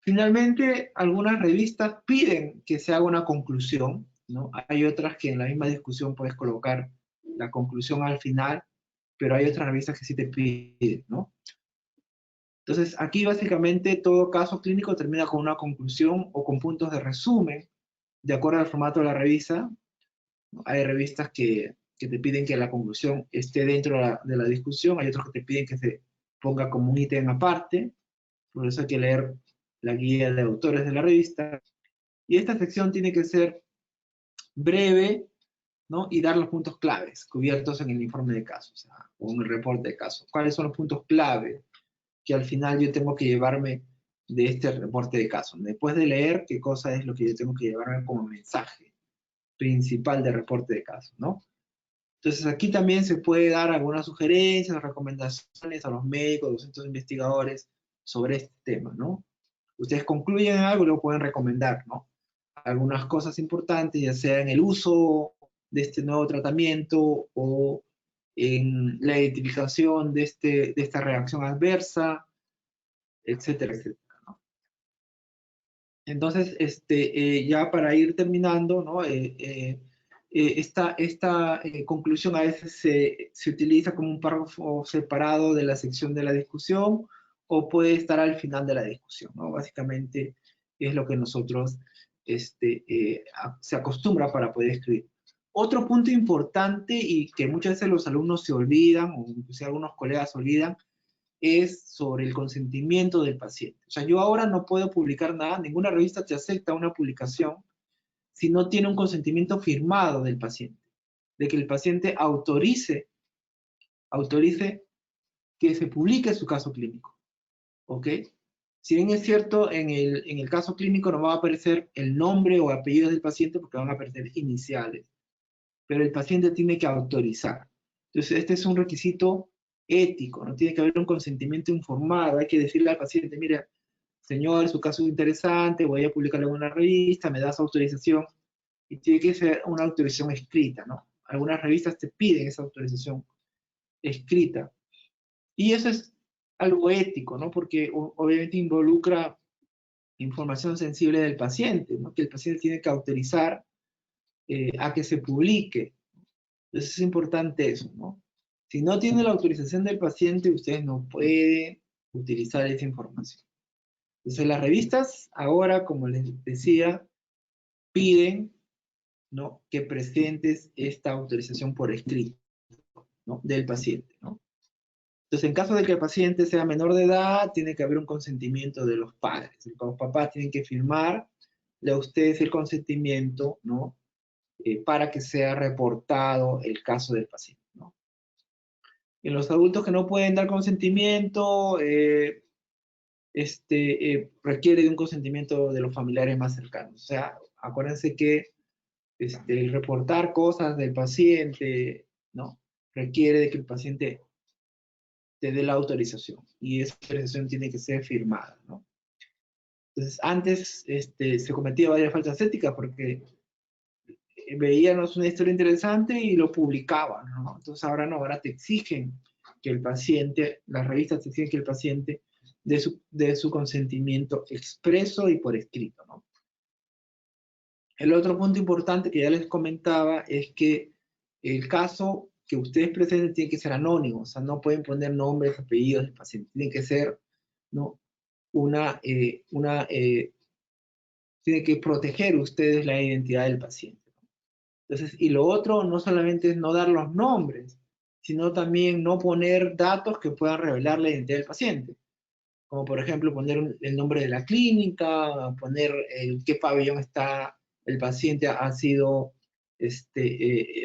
Finalmente, algunas revistas piden que se haga una conclusión, ¿no? Hay otras que en la misma discusión puedes colocar la conclusión al final, pero hay otras revistas que sí te piden, ¿no? Entonces, aquí básicamente todo caso clínico termina con una conclusión o con puntos de resumen, de acuerdo al formato de la revista. Hay revistas que te piden que la conclusión esté dentro de la discusión, hay otros que te piden que se ponga como un ítem aparte, por eso hay que leer la guía de autores de la revista. Y esta sección tiene que ser breve, ¿no? Y dar los puntos claves cubiertos en el informe de casos, o en el reporte de casos. ¿Cuáles son los puntos clave que al final yo tengo que llevarme de este reporte de casos? Después de leer, ¿qué cosa es lo que yo tengo que llevarme como mensaje principal del reporte de casos, ¿no? Entonces aquí también se puede dar algunas sugerencias, recomendaciones a los médicos, a los centros investigadores sobre este tema, ¿no? Ustedes concluyen algo y lo pueden recomendar, ¿no? algunas cosas importantes, ya sea en el uso de este nuevo tratamiento o en la identificación de esta reacción adversa, etcétera, etcétera, ¿no? Entonces, ya para ir terminando, ¿no? Esta conclusión a veces se utiliza como un párrafo separado de la sección de la discusión o puede estar al final de la discusión, ¿no? Básicamente es lo que nosotros se acostumbra para poder escribir. Otro punto importante y que muchas veces los alumnos se olvidan, o incluso algunos colegas olvidan, es sobre el consentimiento del paciente. O sea, yo ahora no puedo publicar nada, ninguna revista te acepta una publicación si no tiene un consentimiento firmado del paciente, de que el paciente autorice que se publique su caso clínico, ¿ok? Si bien es cierto, en el caso clínico no va a aparecer el nombre o apellido del paciente porque van a aparecer iniciales, pero el paciente tiene que autorizar. Entonces, este es un requisito ético, no tiene que haber un consentimiento informado, hay que decirle al paciente, mira, señor, su caso es interesante, voy a publicarlo en una revista, me das autorización, y tiene que ser una autorización escrita, ¿no? Algunas revistas te piden esa autorización escrita. Y eso es algo ético, ¿no? Porque obviamente involucra información sensible del paciente, ¿no? Que el paciente tiene que autorizar a que se publique. Entonces es importante eso, ¿no? Si no tiene la autorización del paciente, ustedes no pueden utilizar esa información. Entonces las revistas ahora, como les decía, piden, ¿no? Que presentes esta autorización por escrito, ¿no? Del paciente, ¿no? Entonces, en caso de que el paciente sea menor de edad, tiene que haber un consentimiento de los padres. Los papás tienen que firmarle a ustedes el consentimiento, ¿no? Para que sea reportado el caso del paciente, ¿no? En los adultos que no pueden dar consentimiento, requiere de un consentimiento de los familiares más cercanos. O sea, acuérdense que el reportar cosas del paciente, ¿no? Requiere de que el paciente te dé la autorización y esa autorización tiene que ser firmada, ¿no? Entonces, antes se cometía varias faltas éticas porque veíamos una historia interesante y lo publicaban, ¿no? Entonces ahora no, ahora te exigen que el paciente, las revistas te exigen que el paciente dé su consentimiento expreso y por escrito, ¿no? El otro punto importante que ya les comentaba es que el caso que ustedes presenten tiene que ser anónimo, o sea, no pueden poner nombres, apellidos del paciente, tiene que ser, ¿no? Tiene que proteger ustedes la identidad del paciente. Entonces, y lo otro no solamente es no dar los nombres, sino también no poner datos que puedan revelar la identidad del paciente. Como por ejemplo poner el nombre de la clínica, poner en qué pabellón está el paciente, ha sido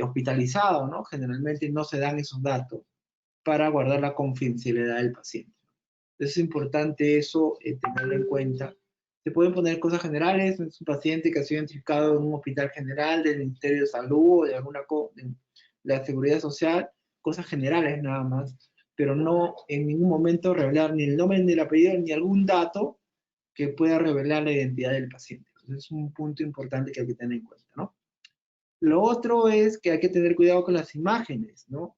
hospitalizado, ¿no? Generalmente no se dan esos datos para guardar la confidencialidad del paciente. Entonces es importante eso, tenerlo en cuenta. Se pueden poner cosas generales, es un paciente que ha sido identificado en un hospital general del Ministerio de Salud o de de la Seguridad Social, cosas generales nada más, pero no en ningún momento revelar ni el nombre ni el apellido ni algún dato que pueda revelar la identidad del paciente. Entonces es un punto importante que hay que tener en cuenta, ¿no? Lo otro es que hay que tener cuidado con las imágenes, ¿no?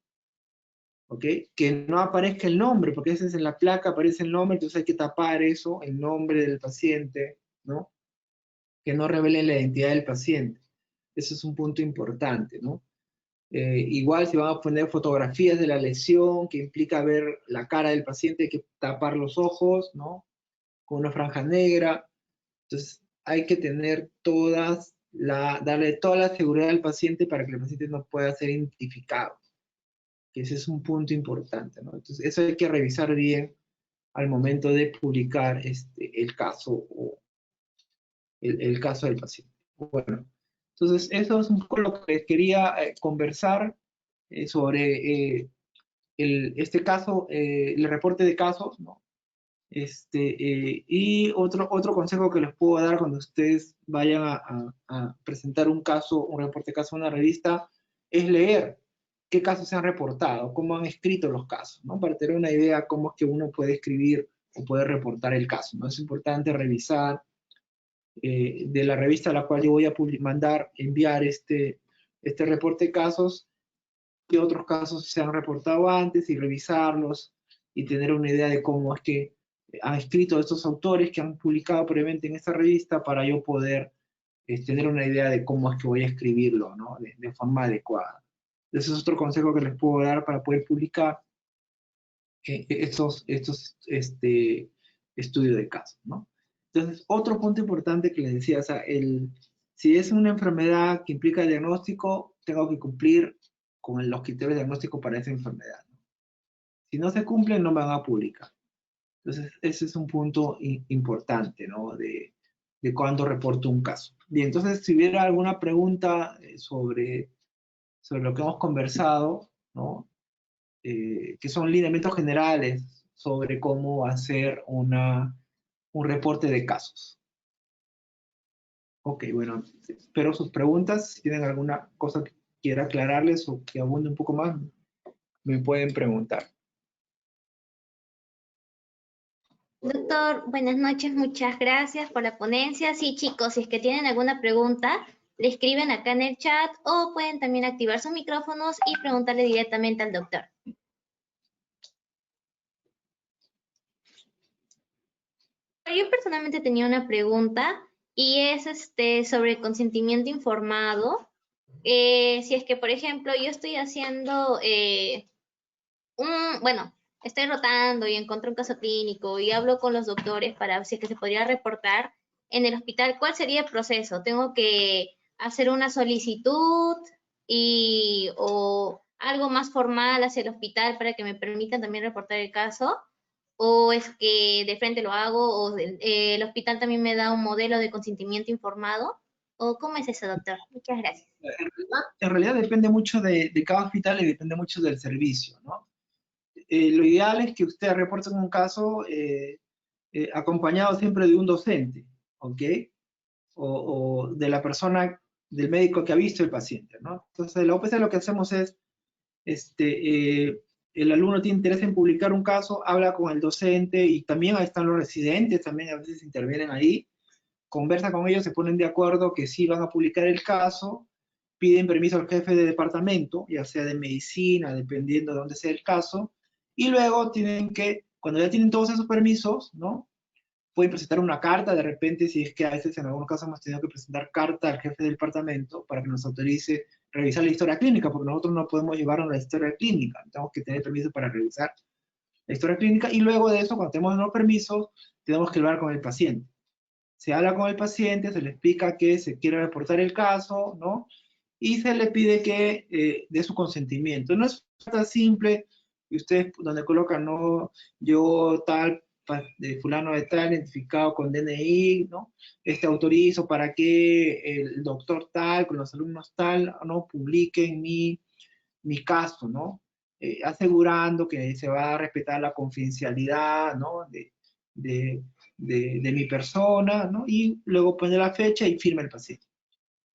¿Ok? Que no aparezca el nombre, porque a veces en la placa aparece el nombre, entonces hay que tapar eso, el nombre del paciente, ¿no? Que no revele la identidad del paciente. Eso es un punto importante, ¿no? Igual si van a poner fotografías de la lesión, que implica ver la cara del paciente, hay que tapar los ojos, ¿no? Con una franja negra. Entonces hay que tener darle toda la seguridad al paciente para que el paciente no pueda ser identificado, que ese es un punto importante, ¿no? Entonces, eso hay que revisar bien al momento de publicar el caso o el caso del paciente. Bueno, entonces eso es un poco lo que quería conversar sobre este caso, el reporte de casos, ¿no? Y otro consejo que les puedo dar cuando ustedes vayan a presentar un caso, un reporte de caso en una revista, es leer qué casos se han reportado, cómo han escrito los casos, ¿no? Para tener una idea cómo es que uno puede escribir o puede reportar el caso, ¿no? Es importante revisar de la revista a la cual yo voy a enviar este reporte de casos, qué otros casos se han reportado antes y revisarlos y tener una idea de cómo es que han escrito estos autores que han publicado previamente en esta revista para yo poder tener una idea de cómo es que voy a escribirlo, ¿no? De forma adecuada. Ese es otro consejo que les puedo dar para poder publicar estos estudios de casos, ¿no? Entonces, otro punto importante que les decía, o sea, si es una enfermedad que implica el diagnóstico, tengo que cumplir con los criterios de diagnóstico para esa enfermedad, ¿no? Si no se cumplen, no me van a publicar. Entonces, ese es un punto importante, ¿no? De cuando reporto un caso. Bien, entonces, si hubiera alguna pregunta sobre lo que hemos conversado, ¿no? Que son lineamientos generales sobre cómo hacer un reporte de casos. Ok, bueno, espero sus preguntas. Si tienen alguna cosa que quiera aclararles o que abunde un poco más, me pueden preguntar. Doctor, buenas noches, muchas gracias por la ponencia. Sí, chicos, si es que tienen alguna pregunta, le escriben acá en el chat o pueden también activar sus micrófonos y preguntarle directamente al doctor. Yo personalmente tenía una pregunta y es sobre el consentimiento informado. Si es que, por ejemplo, yo estoy haciendo bueno, estoy rotando y encontré un caso clínico y hablo con los doctores para ver si es que se podría reportar en el hospital, ¿cuál sería el proceso? ¿Tengo que hacer una solicitud o algo más formal hacia el hospital para que me permitan también reportar el caso? ¿O es que de frente lo hago? ¿O el hospital también me da un modelo de consentimiento informado? ¿O cómo es eso, doctor? Muchas gracias. En realidad depende mucho de cada hospital y depende mucho del servicio, ¿no? Lo ideal es que usted reporte un caso acompañado siempre de un docente, ¿ok? O de la persona, del médico que ha visto el paciente, ¿no? Entonces, en la OPC lo que hacemos es, el alumno tiene interés en publicar un caso, habla con el docente y también ahí están los residentes, también a veces intervienen ahí, conversa con ellos, se ponen de acuerdo que sí van a publicar el caso, piden permiso al jefe de departamento, ya sea de medicina, dependiendo de dónde sea el caso, y luego tienen que, cuando ya tienen todos esos permisos, ¿no? Pueden presentar una carta, de repente, si es que a veces en algunos casos hemos tenido que presentar carta al jefe del departamento para que nos autorice revisar la historia clínica, porque nosotros no podemos llevarnos la historia clínica, tenemos que tener permiso para revisar la historia clínica, y luego de eso, cuando tenemos los permisos, tenemos que hablar con el paciente. Se habla con el paciente, se le explica que se quiere reportar el caso, ¿no? Y se le pide que dé su consentimiento. No es tan simple, y ustedes donde colocan, no, yo tal, de fulano de tal, identificado con DNI, ¿no? Autorizo para que el doctor tal, con los alumnos tal, ¿no? Publiquen mi caso, ¿no? Asegurando que se va a respetar la confidencialidad, ¿no? De mi persona, ¿no? Y luego pone la fecha y firma el paciente.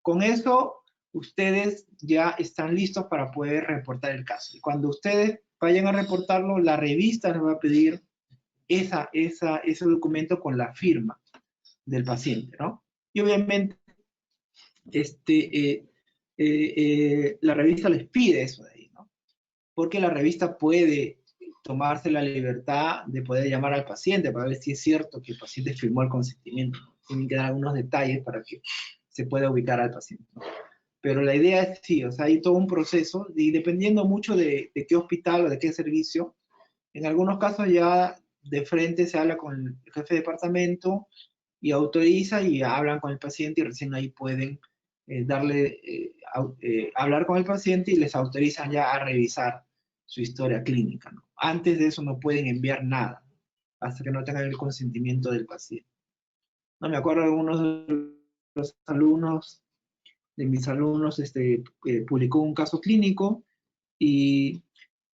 Con eso, ustedes ya están listos para poder reportar el caso. Y cuando ustedes vayan a reportarlo, la revista les va a pedir ese documento con la firma del paciente, ¿no? Y obviamente, la revista les pide eso de ahí, ¿no? Porque la revista puede tomarse la libertad de poder llamar al paciente para ver si es cierto que el paciente firmó el consentimiento. Tienen que dar algunos detalles para que se pueda ubicar al paciente, ¿no? Pero la idea es sí, o sea, hay todo un proceso y dependiendo mucho de qué hospital o de qué servicio, en algunos casos ya de frente se habla con el jefe de departamento y autoriza y hablan con el paciente y recién ahí pueden hablar con el paciente y les autorizan ya a revisar su historia clínica, ¿no? Antes de eso no pueden enviar nada hasta que no tengan el consentimiento del paciente. No me acuerdo de uno de los alumnos, de mis alumnos, publicó un caso clínico y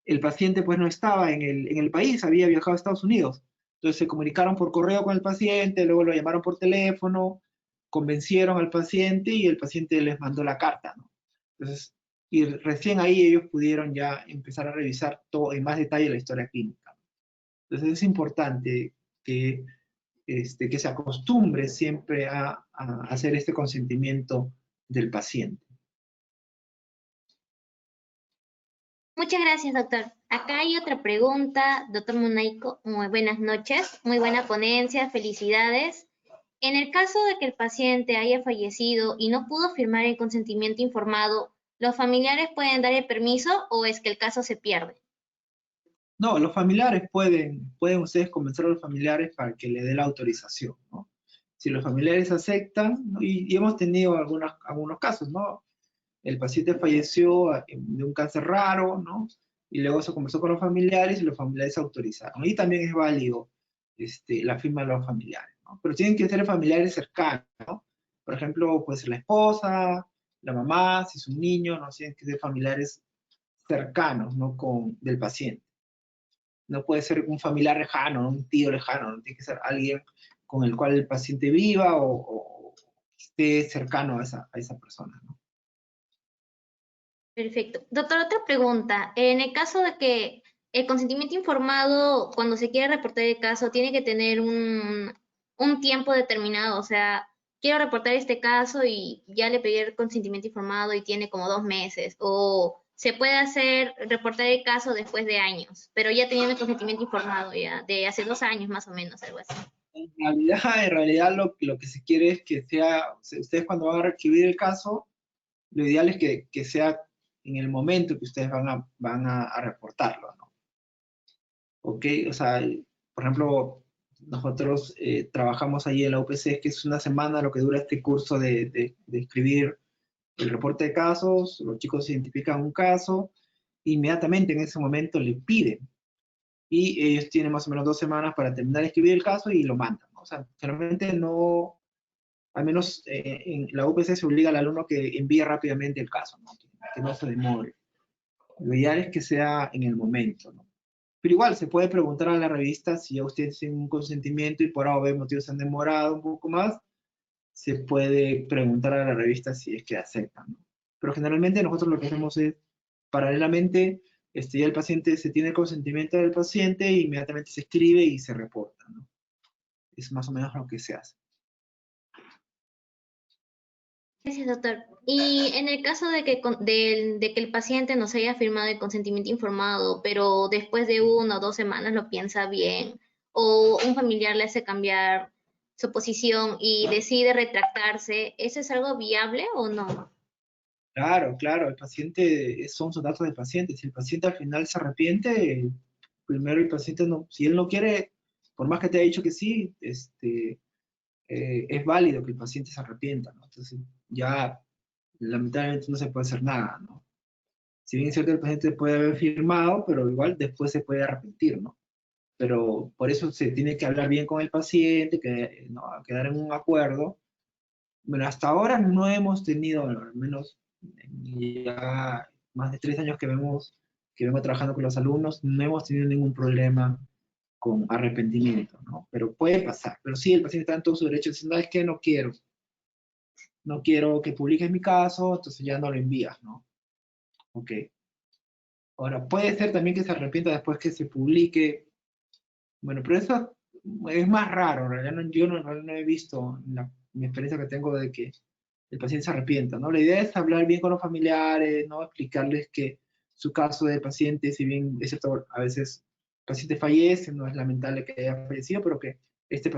el paciente pues no estaba en el país, había viajado a Estados Unidos. Entonces se comunicaron por correo con el paciente, luego lo llamaron por teléfono, convencieron al paciente y el paciente les mandó la carta, ¿no? Entonces, y recién ahí ellos pudieron ya empezar a revisar todo en más detalle la historia clínica. Entonces es importante que que se acostumbre siempre a hacer este consentimiento del paciente. Muchas gracias, doctor. Acá hay otra pregunta, doctor Munaico. Muy buenas noches, muy buena ponencia, felicidades. En el caso de que el paciente haya fallecido y no pudo firmar el consentimiento informado, ¿los familiares pueden dar el permiso o es que el caso se pierde? No, los familiares pueden ustedes convencer a los familiares para que le dé la autorización, ¿no? Si los familiares aceptan, ¿no? Y hemos tenido algunos casos, ¿no? El paciente falleció de un cáncer raro, ¿no? Y luego se conversó con los familiares y los familiares autorizaron. Y también es válido la firma de los familiares, ¿no? Pero tienen que ser familiares cercanos, ¿no? Por ejemplo, pues la esposa, la mamá, si es un niño, ¿no? Tienen que ser familiares cercanos, ¿no? Del paciente. No puede ser un familiar lejano, ¿no? Un tío lejano, ¿no? Tiene que ser alguien con el cual el paciente viva o esté cercano a esa persona, ¿no? Perfecto. Doctor, otra pregunta. En el caso de que el consentimiento informado, cuando se quiere reportar el caso, tiene que tener un tiempo determinado. O sea, quiero reportar este caso y ya le pedí el consentimiento informado y tiene como 2 meses. O se puede reportar el caso después de años, pero ya teniendo el consentimiento informado ya, de hace 2 años más o menos, algo así. En realidad lo que se quiere es que sea, ustedes cuando van a recibir el caso, lo ideal es que sea en el momento que ustedes van a reportarlo, ¿no? ¿Ok? O sea, por ejemplo, nosotros trabajamos ahí en la UPC, que es una semana lo que dura este curso de escribir el reporte de casos, los chicos identifican un caso, inmediatamente en ese momento le piden, y ellos tienen más o menos 2 semanas para terminar de escribir el caso y lo mandan, ¿no? O sea, generalmente no, al menos en la UPC se obliga al alumno que envíe rápidamente el caso, ¿no? Que no se demore. Lo ideal es que sea en el momento, ¿no? Pero igual se puede preguntar a la revista si ya ustedes tienen un consentimiento y por A o B motivos se han demorado un poco más, se puede preguntar a la revista si es que aceptan, ¿no? Pero generalmente nosotros lo que hacemos es, paralelamente, ya el paciente, se tiene el consentimiento del paciente e inmediatamente se escribe y se reporta, ¿no? Es más o menos lo que se hace. Gracias, doctor. Y en el caso de que el paciente nos haya firmado el consentimiento informado, pero después de 1 o 2 semanas lo piensa bien, o un familiar le hace cambiar su posición y decide retractarse, ¿eso es algo viable o no? Claro, claro, el paciente, son sus datos del paciente. Si el paciente al final se arrepiente, primero el paciente no, si él no quiere, por más que te haya dicho que sí, es válido que el paciente se arrepienta, ¿no? Entonces, ya lamentablemente no se puede hacer nada, ¿no? Si bien es cierto, el paciente puede haber firmado, pero igual después se puede arrepentir, ¿no? Pero por eso se tiene que hablar bien con el paciente, ¿no? Quedar en un acuerdo. Bueno, hasta ahora no hemos tenido, bueno, al menos ya más de 3 años que vengo trabajando con los alumnos, no hemos tenido ningún problema con arrepentimiento, ¿no? Pero puede pasar. Pero sí, el paciente está en todo su derecho de decir, no, es que no quiero que publiques mi caso, entonces ya no lo envías, ¿no? Ok. Ahora, puede ser también que se arrepienta después que se publique. Bueno, pero eso es más raro, en realidad yo no he visto en mi experiencia que tengo de que el paciente se arrepienta, ¿no? La idea es hablar bien con los familiares, ¿no? Explicarles que su caso de paciente, si bien es cierto, a veces el paciente fallece, no es lamentable que haya fallecido, pero que este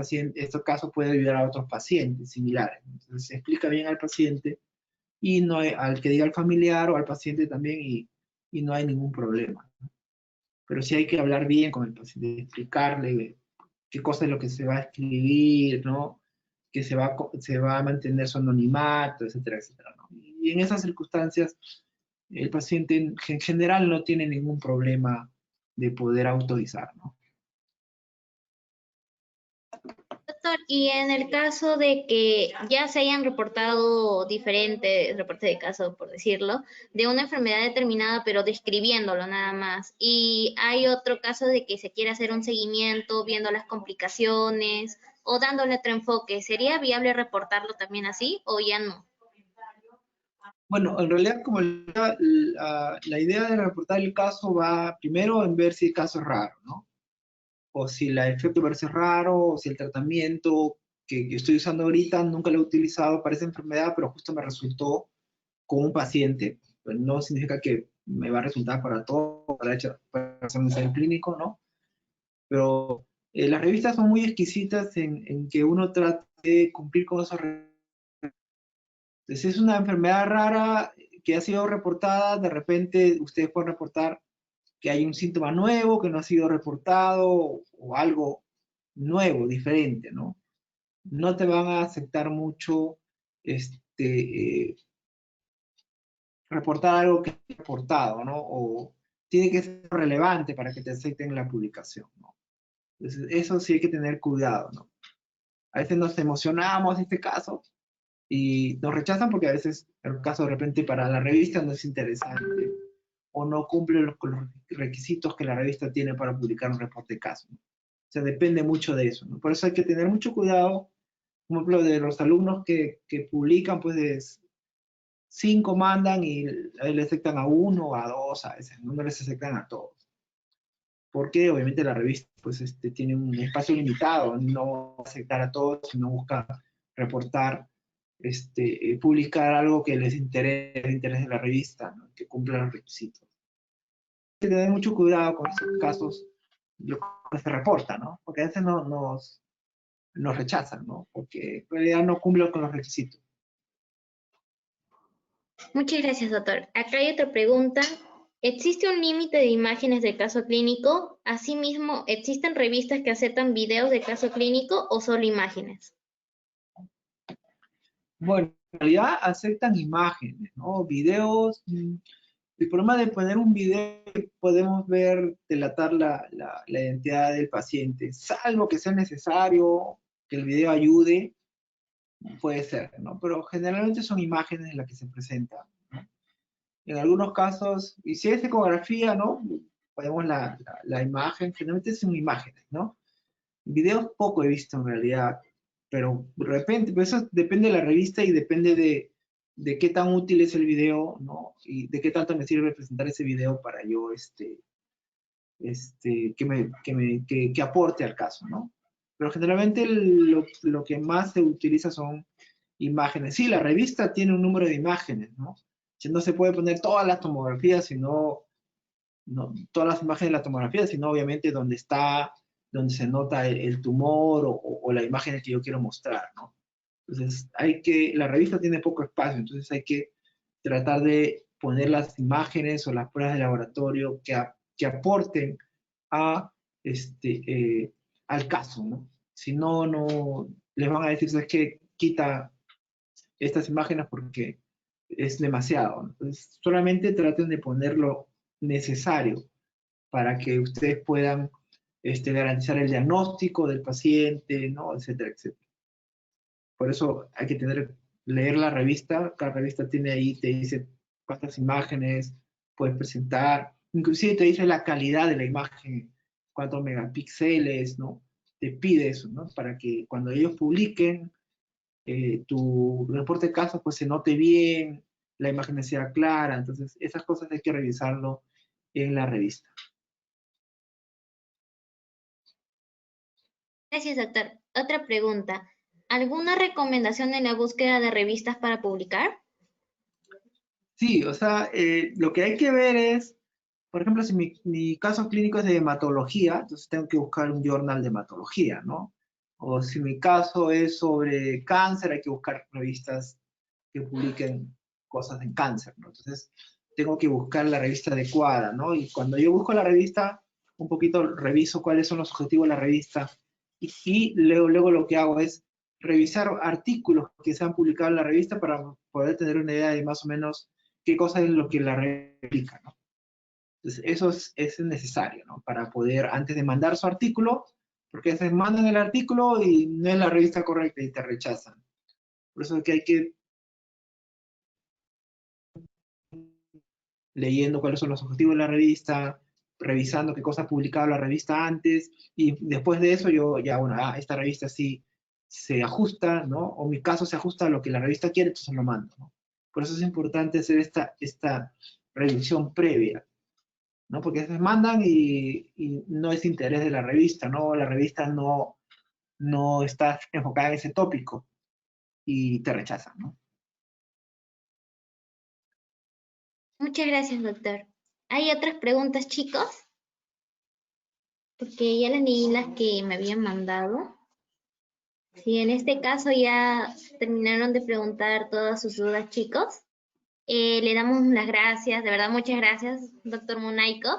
caso puede ayudar a otros pacientes similares. Entonces se explica bien al paciente y no al que diga al familiar o al paciente también y no hay ningún problema. Pero sí hay que hablar bien con el paciente, explicarle qué cosa es lo que se va a escribir, ¿no? Que se va a mantener su anonimato, etcétera, etcétera, ¿no? Y en esas circunstancias, el paciente en general no tiene ningún problema de poder autorizar, ¿no? Doctor, y en el caso de que ya se hayan reportado diferentes reportes de caso, por decirlo, de una enfermedad determinada, pero describiéndolo nada más, y hay otro caso de que se quiere hacer un seguimiento, viendo las complicaciones o dándole otro enfoque, ¿sería viable reportarlo también así o ya no? Bueno, en realidad, como la idea de reportar el caso va primero en ver si el caso es raro, ¿no? o si el efecto parece raro, o si el tratamiento que yo estoy usando ahorita nunca lo he utilizado para esa enfermedad, pero justo me resultó con un paciente. Pues no significa que me va a resultar para todo, para hacer un ensayo clínico, ¿no? Pero las revistas son muy exquisitas en que uno trate de cumplir con esos. Entonces, si es una enfermedad rara que ha sido reportada, de repente ustedes pueden reportar que hay un síntoma nuevo que no ha sido reportado o algo nuevo, diferente, ¿no? No te van a aceptar mucho reportar algo que es reportado, ¿no? O tiene que ser relevante para que te acepten la publicación, ¿no? Entonces, eso sí hay que tener cuidado, ¿no? A veces nos emocionamos en este caso y nos rechazan porque a veces el caso de repente para la revista no es interesante o no cumple con los requisitos que la revista tiene para publicar un reporte de caso, ¿no? O sea, depende mucho de eso, ¿no? Por eso hay que tener mucho cuidado, por ejemplo, de los alumnos que publican, pues de 5 mandan y le aceptan a 1 o a 2, a veces no les aceptan a todos. Porque obviamente la revista pues, tiene un espacio limitado, no va a aceptar a todos, sino busca reportar, publicar algo que les interese, el interés de la revista, ¿no? Que cumpla los requisitos. Hay que tener mucho cuidado con esos casos, lo que se reporta, ¿no? Porque a veces nos rechazan, ¿no? Porque en realidad no cumplen con los requisitos. Muchas gracias, doctor. Acá hay otra pregunta. ¿Existe un límite de imágenes del caso clínico? Asimismo, ¿existen revistas que aceptan videos de caso clínico o solo imágenes? Bueno, en realidad aceptan imágenes, ¿no? Videos. El problema de poner un video podemos ver delatar la identidad del paciente, salvo que sea necesario que el video ayude, puede ser, ¿no? Pero generalmente son imágenes las que se presentan, ¿no? En algunos casos, y si es ecografía, ¿no? Ponemos la imagen, generalmente son imágenes, ¿no? Videos poco he visto en realidad, pero de repente, pues eso depende de la revista y depende de qué tan útil es el video, ¿no? Y de qué tanto me sirve presentar ese video para yo, que aporte al caso, ¿no? Pero generalmente lo que más se utiliza son imágenes. Sí, la revista tiene un número de imágenes, ¿no? No se puede poner todas las tomografías, sino no, todas las imágenes de la tomografía, sino obviamente donde se nota el tumor o la imagen que yo quiero mostrar, ¿no? Entonces, la revista tiene poco espacio, entonces hay que tratar de poner las imágenes o las pruebas de laboratorio que aporten a, al caso, ¿no? Si no, no, les van a decir, ¿sabes qué? Quita estas imágenes porque es demasiado, ¿no? Entonces, solamente traten de poner lo necesario para que ustedes puedan garantizar el diagnóstico del paciente, ¿no? Etcétera, etcétera. Por eso hay que leer la revista, cada revista tiene ahí, te dice cuántas imágenes puedes presentar, inclusive te dice la calidad de la imagen, cuántos megapíxeles, ¿no? Te pide eso, ¿no? Para que cuando ellos publiquen tu reporte de casos, pues se note bien, la imagen sea clara, entonces esas cosas hay que revisarlo en la revista. Gracias, doctor. Otra pregunta. ¿Alguna recomendación en la búsqueda de revistas para publicar? Sí, o sea, lo que hay que ver es, por ejemplo, si mi caso clínico es de hematología, entonces tengo que buscar un journal de hematología, ¿no? O si mi caso es sobre cáncer, hay que buscar revistas que publiquen cosas en cáncer, ¿no? Entonces, tengo que buscar la revista adecuada, ¿no? Y cuando yo busco la revista, un poquito reviso cuáles son los objetivos de la revista y luego lo que hago es revisar artículos que se han publicado en la revista para poder tener una idea de más o menos qué cosa es lo que la revista, ¿no? Entonces, eso es necesario, ¿no? Para poder, antes de mandar su artículo, porque se mandan el artículo y no es la revista correcta y te rechazan. Por eso es que hay que leyendo cuáles son los objetivos de la revista, revisando qué cosas ha publicado la revista antes, y después de eso yo ya, bueno, esta revista sí se ajusta, ¿no? O mi caso se ajusta a lo que la revista quiere, entonces lo mando, ¿no? Por eso es importante hacer esta revisión previa. ¿no? Porque se mandan y no es interés de la revista, ¿no? La revista no está enfocada en ese tópico y te rechazan, ¿no? Muchas gracias, doctor. ¿Hay otras preguntas, chicos? Porque ya leí las que me habían mandado. Si en este caso ya terminaron de preguntar todas sus dudas, chicos, le damos las gracias, de verdad, muchas gracias, doctor Munaico,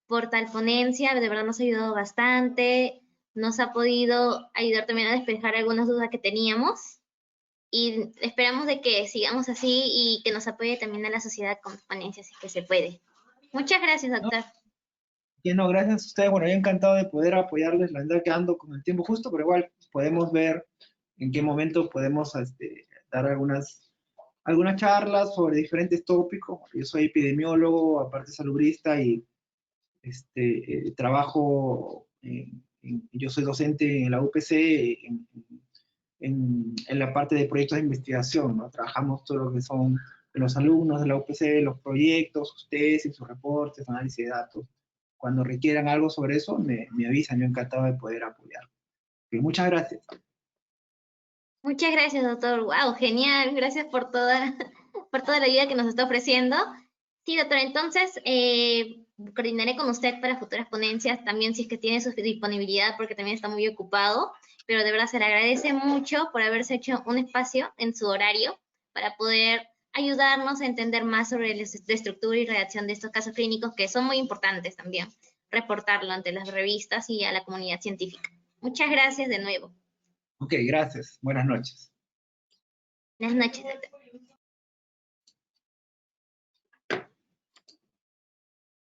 por tal ponencia, de verdad nos ha ayudado bastante, nos ha podido ayudar también a despejar algunas dudas que teníamos y esperamos de que sigamos así y que nos apoye también a la sociedad con ponencias si que se puede. Muchas gracias, doctor. Y no, gracias a ustedes. Bueno, yo encantado de poder apoyarles, la verdad que ando con el tiempo justo, pero igual podemos ver en qué momento podemos dar algunas charlas sobre diferentes tópicos. Yo soy epidemiólogo, aparte salubrista y trabajo, yo soy docente en la UPC en la parte de proyectos de investigación, ¿no? Trabajamos todo lo que son los alumnos de la UPC, los proyectos, sus tesis, sus reportes, análisis de datos. Cuando requieran algo sobre eso, me avisan, yo encantado de poder apoyar. Muchas gracias. Muchas gracias, doctor. Wow, genial. Gracias por por toda la ayuda que nos está ofreciendo. Sí, doctor, entonces coordinaré con usted para futuras ponencias, también si es que tiene su disponibilidad, porque también está muy ocupado, pero de verdad se le agradece mucho por haberse hecho un espacio en su horario para poder ayudarnos a entender más sobre la estructura y redacción de estos casos clínicos que son muy importantes también, reportarlo ante las revistas y a la comunidad científica. Muchas gracias de nuevo. Ok, gracias. Buenas noches. Buenas noches, doctor.